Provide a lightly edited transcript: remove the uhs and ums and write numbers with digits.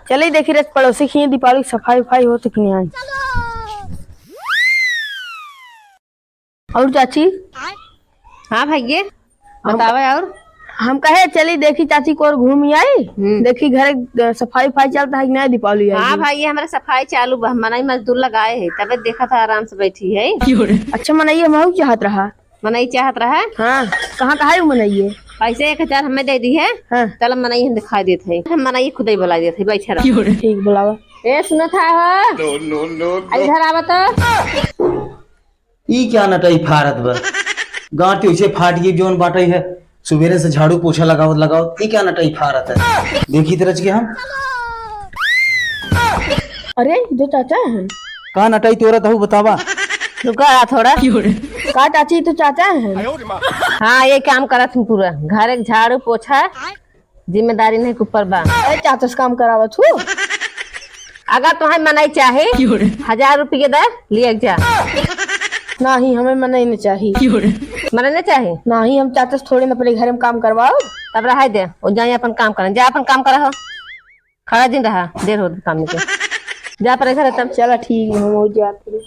चले देखी रस पड़ोसी की दीपावली सफाई उफाई हो तो नहीं आई। और चाची। हाँ भैया बतावे। और हम कहे चली देखी चाची को और घूम आई। देखी घर सफाई उफाई चलता है कि नहीं दीपावली आई। हाँ भाई हमारे सफाई चालू मनाई मजदूर लगाए है तब देखा था आराम से बैठी है। अच्छा मनाइए महू चाहत रहा। मनाई चाहत रहा। हाँ कहाँ कहा मनाइए। पैसे 1000 हमें दे दी है। हाँ। चल मनाई हम दिखाई देते है। हम मनाई खुद ही बुला देते बैठे रहो। ठीक बुलावा। ए सुनो था इधर आवा तो। ई क्या नटाई फारत बा गांठ उसे फाट गई जोन बाटई है। सुबेरे से झाड़ू पोछा लगाओ लगाओ ई क्या नटाई फारत है। देखी तरह के हम अरे जो चाचा है कहा नटाई तोरा तहु बतावा। रुका थोड़ा। का चाची तो चाचा है। हाँ ये काम करत हूँ पूरा घर एक झाड़ू पोछा जिम्मेदारी नहीं के ऊपर बा। अरे चाचा से काम करावत हूँ। अगर तुम्हें मनाई चाहे 1000 रुपये दे लिए जा। नहीं हमें मनाई नहीं चाहिए। मनाई चाहे नहीं हम चाचा से थोड़े न पहले घर में काम करवाओ तब रहा दे और जाए अपन काम करें। जा अपन काम करा हो खड़ा दिन रहा देर हो काम में जा पर घर तब। चलो ठीक है हम हो जाते।